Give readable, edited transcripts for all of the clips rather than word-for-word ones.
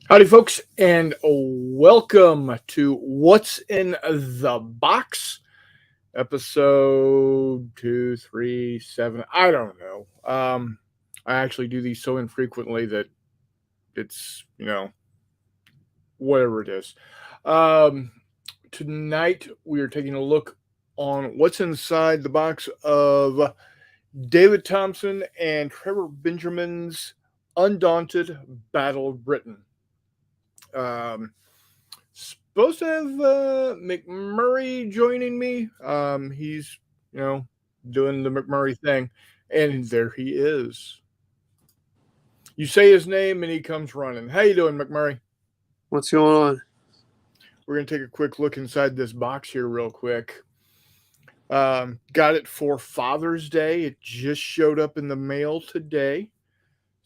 Howdy, folks, and welcome to What's in the Box, episode 237. I don't know. I actually do these so infrequently that it's, whatever it is. Um, Tonight, we are taking a look on what's inside the box of David Thompson and Trevor Benjamin's Undaunted Battle of Britain. Supposed to have McMurray joining me. He's doing the McMurray thing, and there he is. You say his name, and he comes running. How you doing, McMurray? What's going on? We're gonna take a quick look inside this box here, real quick. Got it for Father's Day. It just showed up in the mail today.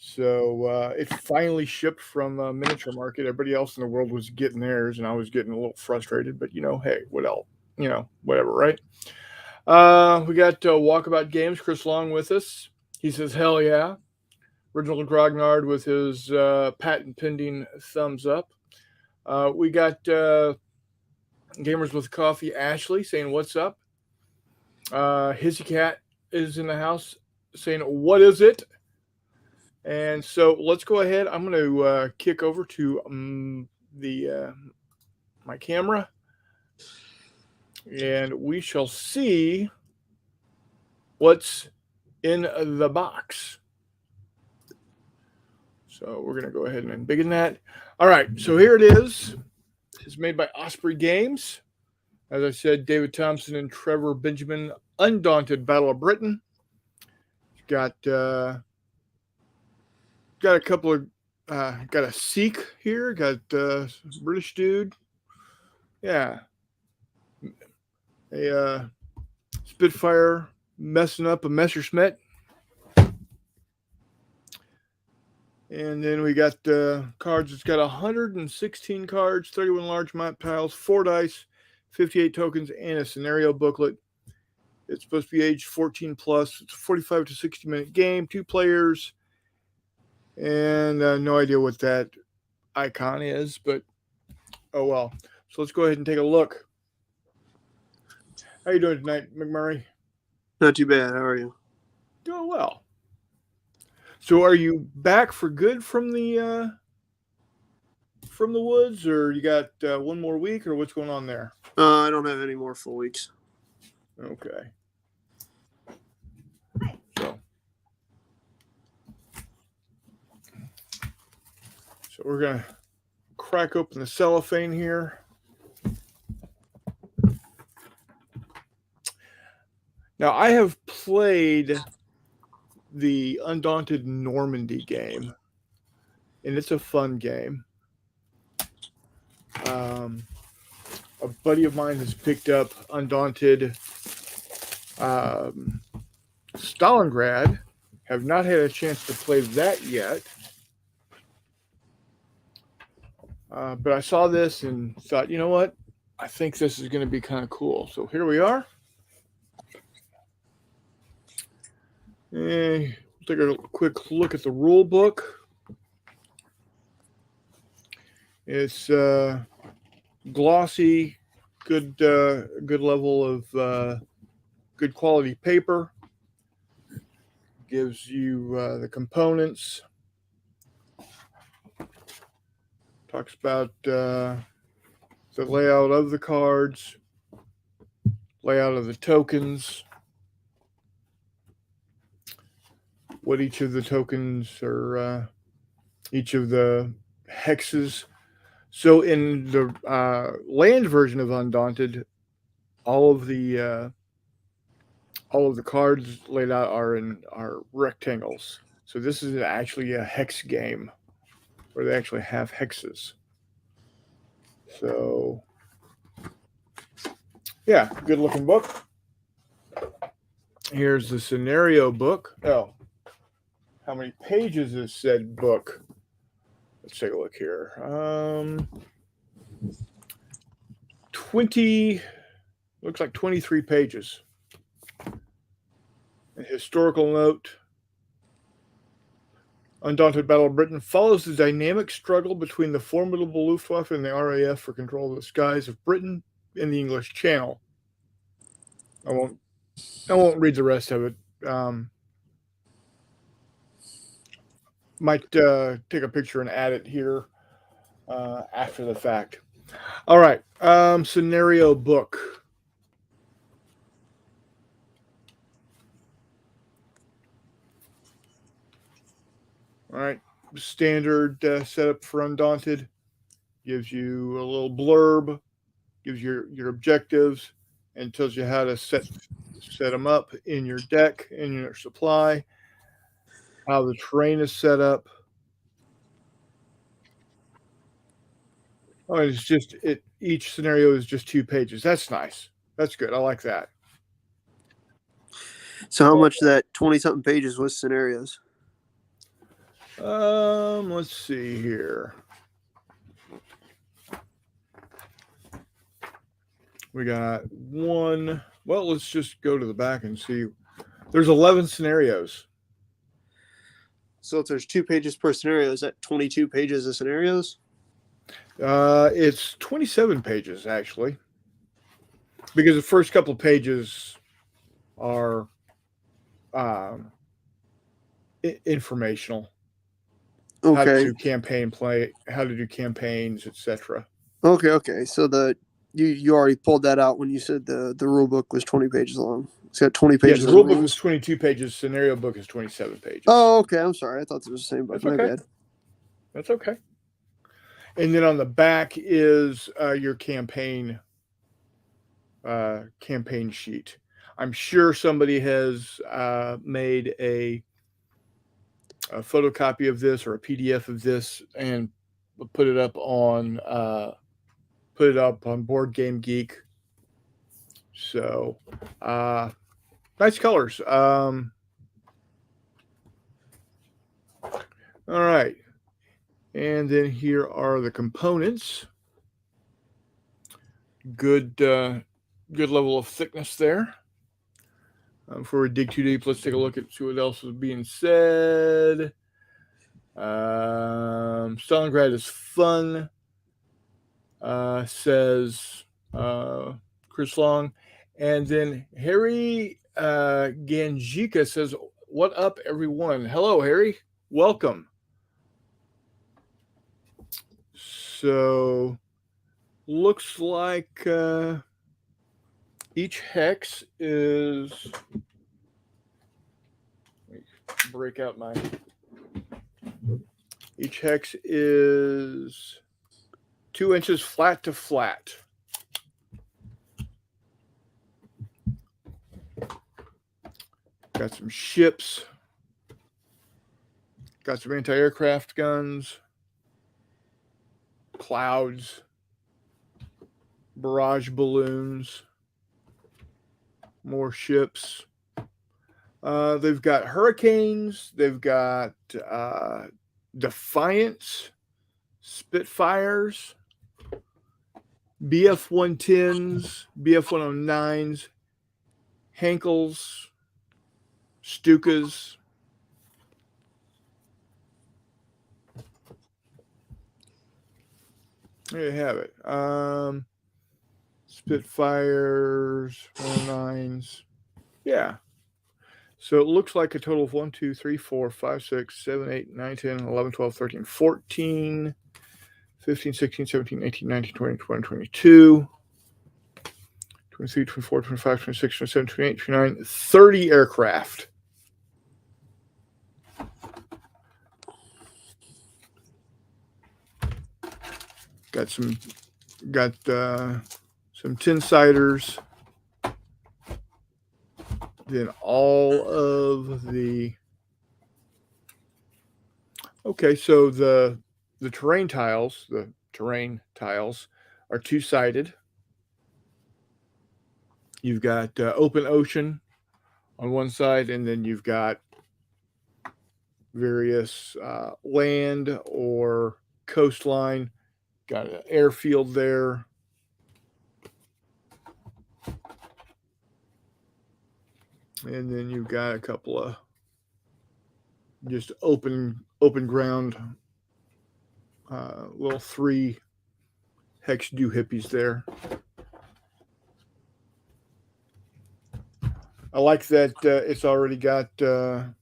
So it finally shipped from Miniature Market. Everybody else in the world was getting theirs, and I was getting a little frustrated. But hey, what else? Whatever, right? We got Walkabout Games, Chris Long with us. He says, "Hell yeah!" Original Grognard with his patent pending thumbs up. We got Gamers with Coffee, Ashley saying, "What's up?" Hissy Cat is in the house saying, "What is it?" And so let's go ahead. I'm going to kick over to my camera, and we shall see what's in the box. So we're going to go ahead and embiggen that. All right, so here it is. It's made by Osprey Games. As I said, David Thompson and Trevor Benjamin, Undaunted Battle of Britain. Got a couple of got a Sikh here, got British dude, yeah, a Spitfire messing up a Messerschmitt, and then we got cards. It's got 116 cards, 31 large map tiles, 4 dice, 58 tokens, and a scenario booklet. It's supposed to be age 14 plus. It's a 45 to 60 minute game, 2 players. And no idea what that icon is, but oh well. So let's go ahead and take a look. How you doing tonight, McMurray? Not too bad. How are you? Doing well. So are you back for good from the woods, or you got one more week, or what's going on there? I don't have any more full weeks. Okay. So we're gonna crack open the cellophane here. Now, I have played the Undaunted Normandy game, and it's a fun game. A buddy of mine has picked up Undaunted Stalingrad. Have not had a chance to play that yet. But I saw this and thought, you know what? I think this is going to be kind of cool. So here we are. We'll take a quick look at the rule book. It's glossy, good level of good quality paper. Gives you the components. Talks about the layout of the cards, layout of the tokens, what each of the tokens are, each of the hexes. So in the land version of Undaunted, all of the cards laid out are rectangles. So this is actually a hex game where they actually have hexes. So yeah, good looking book. Here's the scenario book. Oh, how many pages is said book? Let's take a look here. 20, looks like 23 pages. A historical note. Undaunted Battle of Britain follows the dynamic struggle between the formidable Luftwaffe and the RAF for control of the skies of Britain and the English Channel. I won't read the rest of it. Might take a picture and add it here after the fact. All right, scenario book. All right, standard setup for Undaunted. Gives you a little blurb, gives your objectives, and tells you how to set them up in your deck, in your supply, how the terrain is set up. Oh, it's just each scenario is just 2 pages. That's nice. That's good. I like that. So how much of that 20-something pages was scenarios? Let's see here. We got one. Well, let's just go to the back and see. There's 11 scenarios. So if there's 2 pages per scenario, is that 22 pages of scenarios? It's 27 pages actually, because the first couple of pages are informational. Okay. How to do campaign play, how to do campaigns, etc. Okay. So you already pulled that out when you said the rule book was 20 pages long. It's got 20 pages. Yeah, the rule book is 22 pages. Scenario book is 27 pages. Oh, okay. I'm sorry. I thought it was the same book. That's okay. My bad. That's okay. And then on the back is your campaign sheet. I'm sure somebody has made a photocopy of this or a PDF of this and put it up on Board Game Geek. So nice colors. All right. And then here are the components. Good level of thickness there. Before we dig too deep, let's take a look at see what else is being said. Stalingrad is fun, says Chris Long. And then Harry Ganjika says, "What up, everyone? Hello, Harry. Welcome." So, looks like each hex is. Let me break out my. Each hex is 2 inches flat to flat. Got some ships. Got some anti-aircraft guns. Clouds. Barrage balloons. More ships. They've got hurricanes. They've got Defiance, Spitfires, BF-110s, BF-109s, Henkels, Stukas. There you have it. Spitfires, 109s. Yeah. So it looks like a total of 1, 2, 3, 4, 5, 6, 7, 8, 9, 10, 11, 12, 13, 14, 15, 16, 17, 18, 19, 20, 21, 22, 23, 24, 25, 26, 27, 28, 29, 30 aircraft. Got some 10-siders. Then all of the so the terrain tiles are 2-sided. You've got open ocean on one side, and then you've got various land or coastline. Got an airfield there. And then you've got a couple of just open open ground, little 3 hex doohippies there. I like that it's already got the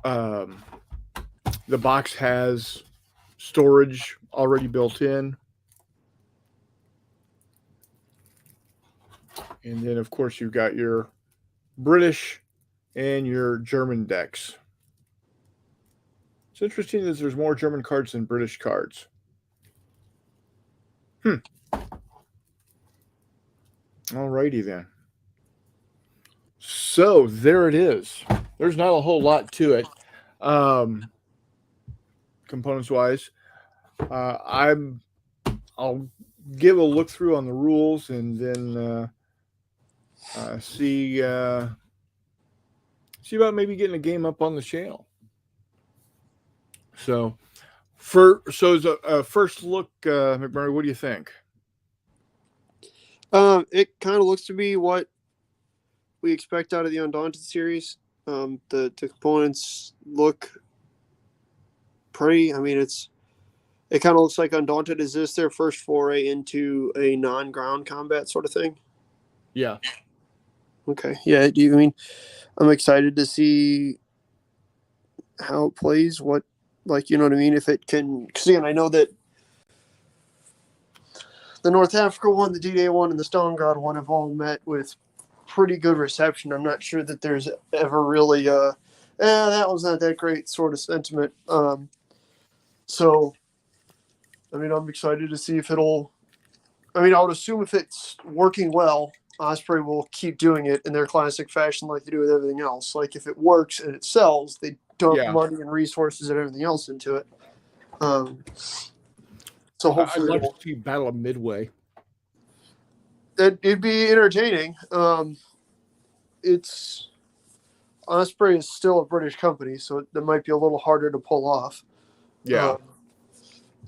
um, the box has storage already built in. And then, of course, you've got your British and your German decks. It's interesting that there's more German cards than British cards. Alrighty then. So there it is. There's not a whole lot to it, components wise. I'll give a look through on the rules and then see about maybe getting a game up on the channel. So as a first look, McMurray, what do you think? It kind of looks to be what we expect out of the Undaunted series. The components look pretty. I mean, it kind of looks like Undaunted. Is this their first foray into a non-ground combat sort of thing? Yeah. Okay. Yeah. I'm excited to see how it plays. What, like, you know what I mean? If it can, because again, I know that the North Africa one, the D-Day one, and the Stalingrad one have all met with pretty good reception. I'm not sure that there's ever really that was not that great sort of sentiment. So, I mean, I'm excited to see if it'll. I mean, I would assume if it's working well, Osprey will keep doing it in their classic fashion, like they do with everything else. Like if it works and it sells, they dump money and resources and everything else into it. So hopefully, I'd like to see Battle of Midway. It'd be entertaining. It's Osprey is still a British company, so that might be a little harder to pull off. Yeah.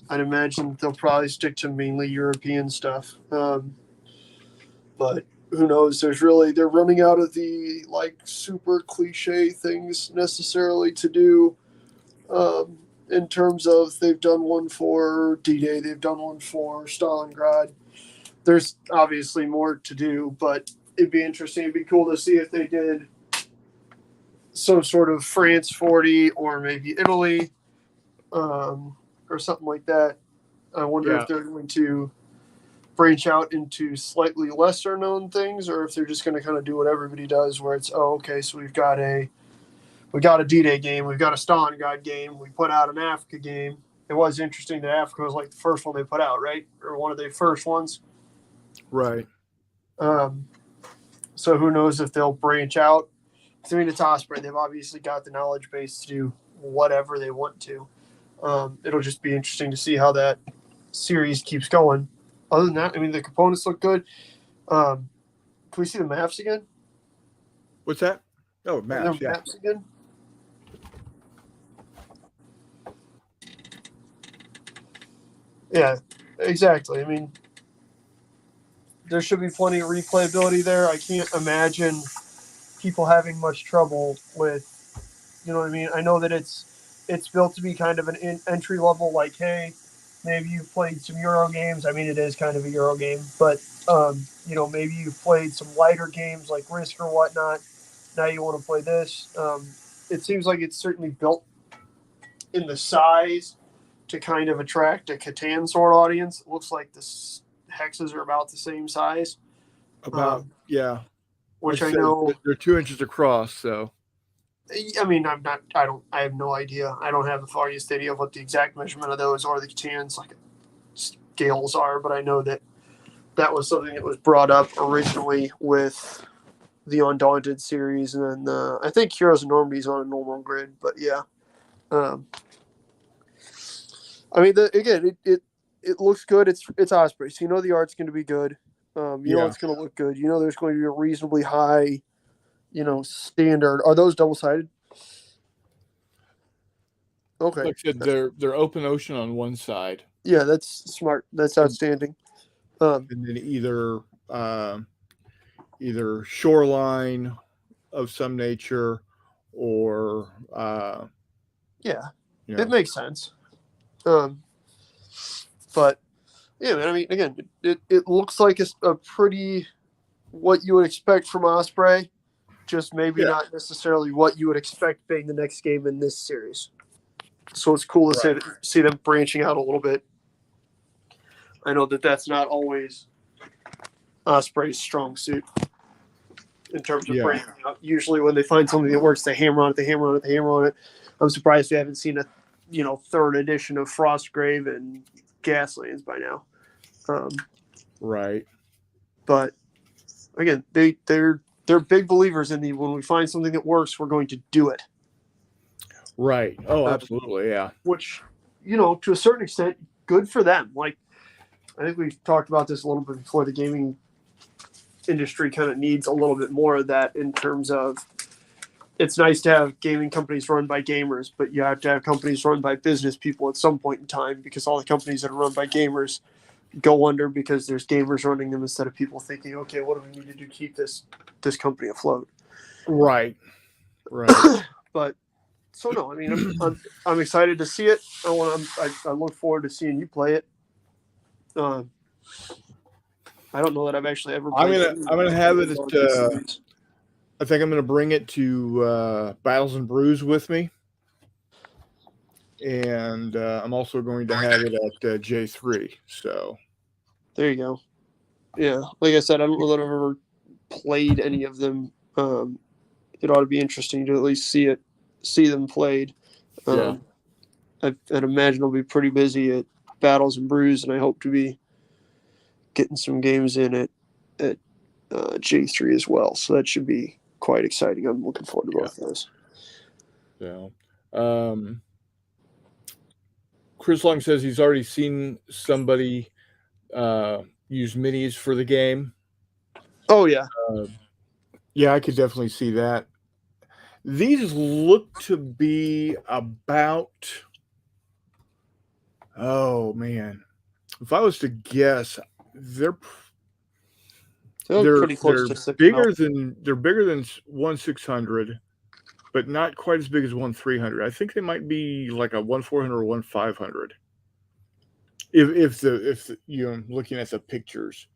I'd imagine they'll probably stick to mainly European stuff. But who knows? They're running out of the like super cliche things necessarily to do. In terms of they've done one for D-Day, they've done one for Stalingrad. There's obviously more to do, but it'd be interesting. It'd be cool to see if they did some sort of France 40 or maybe Italy or something like that. I wonder if they're going to branch out into slightly lesser known things or if they're just going to kind of do what everybody does where it's, oh, okay, so we got a D-Day game, we've got a Stalingrad game, we put out an Africa game. It was interesting that Africa was like the first one they put out, right? Or one of the first ones. Right. So who knows if they'll branch out. I mean, it's Osprey. They've obviously got the knowledge base to do whatever they want to. It'll just be interesting to see how that series keeps going. Other than that, I mean, the components look good. Can we see the maps again? What's that? Oh, maps. Yeah. Maps again. Yeah, exactly. I mean, there should be plenty of replayability there. I can't imagine people having much trouble with, you know what I mean? I know that it's built to be kind of an entry level, like, hey, maybe you've played some Euro games. I mean, it is kind of a Euro game, but, maybe you've played some lighter games like Risk or whatnot. Now you want to play this. It seems like it's certainly built in the size to kind of attract a Catan sort of audience. It looks like the hexes are about the same size. Yeah. Which I know they're 2 inches across. So, I mean, I have no idea. I don't have the farthest idea of what the exact measurement of those or the Catan's like scales are, but I know that was something that was brought up originally with the Undaunted series, and then I think Heroes and Normandy's on a normal grid, but yeah. I mean, it looks good. It's Osprey, so you know the art's going to be good. You know it's going to look good. You know there's going to be a reasonably high, standard. Are those double-sided? Okay. Like I said, they're open ocean on one side. Yeah, that's smart. That's outstanding. And then either shoreline of some nature or Yeah, you it know, makes sense. But yeah, man. I mean, again, it looks like it's a pretty what you would expect from Osprey, just maybe yeah, not necessarily what you would expect being the next game in this series. So it's cool to right, see them branching out a little bit. I know that that's not always Osprey's strong suit in terms of yeah, branching out. Usually, when they find something that works, they hammer on it, they hammer on it, they hammer on it. I'm surprised we haven't seen a third edition of Frostgrave and Gaslands by now. right, But again, they're big believers in the when we find something that works, we're going to do it. right. Oh, Uh, absolutely, yeah, which, to a certain extent, good for them. Like I think we've talked about this a little bit before. The gaming industry kind of needs a little bit more of that in terms of it's nice to have gaming companies run by gamers, but you have to have companies run by business people at some point in time because all the companies that are run by gamers go under because there's gamers running them instead of people thinking, okay, what do we need to do to keep this company afloat? right, right. But so no, I mean, I'm excited to see it. I look forward to seeing you play it. Uh, I don't know that I've actually ever I'm played gonna any I'm gonna have it at. Undaunted series. I think I'm gonna bring it to Battles and Brews with me, and I'm also going to have it at J3. So There you go. Yeah, like I said, I don't know that I've ever played any of them. It ought to be interesting to at least see them played. yeah, I'd imagine I'll be pretty busy at Battles and Brews, and I hope to be getting some games in at J3 as well. So that should be quite exciting. I'm looking forward to yeah. both of those. So Chris Long says he's already seen somebody use minis for the game. Oh yeah, Uh, yeah, I could definitely see that. These look to be about. Oh man, if I was to guess, they're they look they're pretty close they're to 6 mil. bigger than 1/600, but not quite as big as 1/300. I think they might be like a 1/400 or 1/500. If looking at the pictures,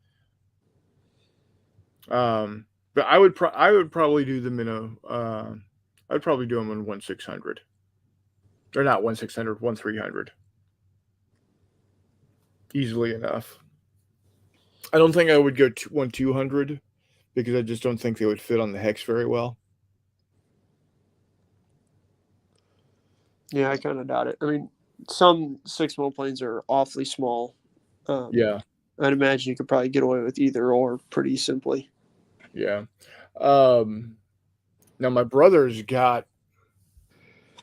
but I would probably do them in a I'd probably do them in 1/600. They're not 1/600, 1/300, easily enough. I don't think I would go 1/200 because I just don't think they would fit on the hex very well. Yeah, I kind of doubt it. I mean, some 6 mil planes are awfully small. Yeah, I'd imagine you could probably get away with either or pretty simply. yeah. Now my brother's got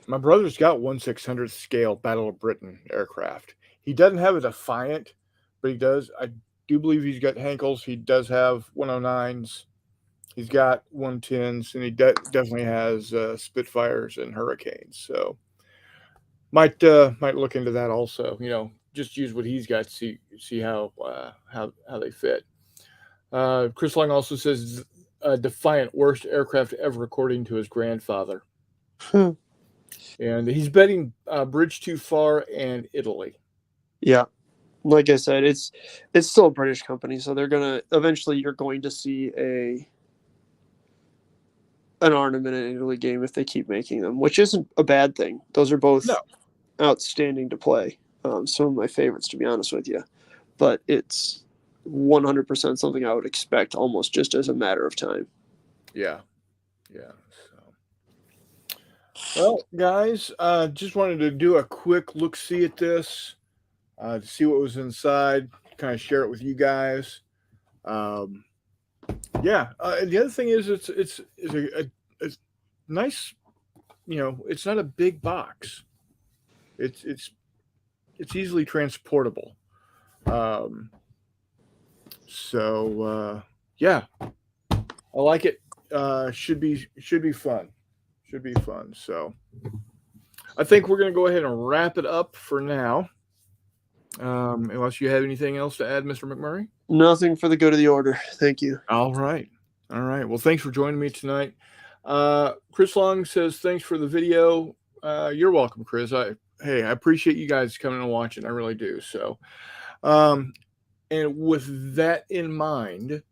1/600 scale Battle of Britain aircraft. He doesn't have a Defiant, but he does. I do believe he's got Hankels. He does have 109s. He's got 110s, and he definitely has Spitfires and Hurricanes. So might look into that also. Just use what he's got. See how they fit. Chris Long also says Defiant worst aircraft ever according to his grandfather, and he's betting Bridge Too Far and Italy. Yeah, like I said, it's still a British company, so they're gonna eventually you're going to see an ornament in Italy game if they keep making them, which isn't a bad thing. Those are No, both outstanding to play. Some of my favorites, to be honest with you, but it's 100% something I would expect almost just as a matter of time. yeah, yeah. Well, guys, just wanted to do a quick look see at this to see what was inside, kind of share it with you guys. Um, yeah, and the other thing is a nice, it's not a big box. It's it's easily transportable. Um, so yeah, I like it. Should be fun. Should be fun. So I think we're gonna go ahead and wrap it up for now. Unless you have anything else to add, Mr. McMurray. Nothing for the good of the order. Thank you. All right. All right. Well, thanks for joining me tonight. Chris Long says, thanks for the video. You're welcome, Chris. I appreciate you guys coming and watching. I really do. So, and with that in mind,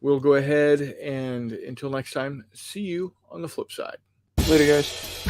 we'll go ahead and until next time, see you on the flip side. Later, guys.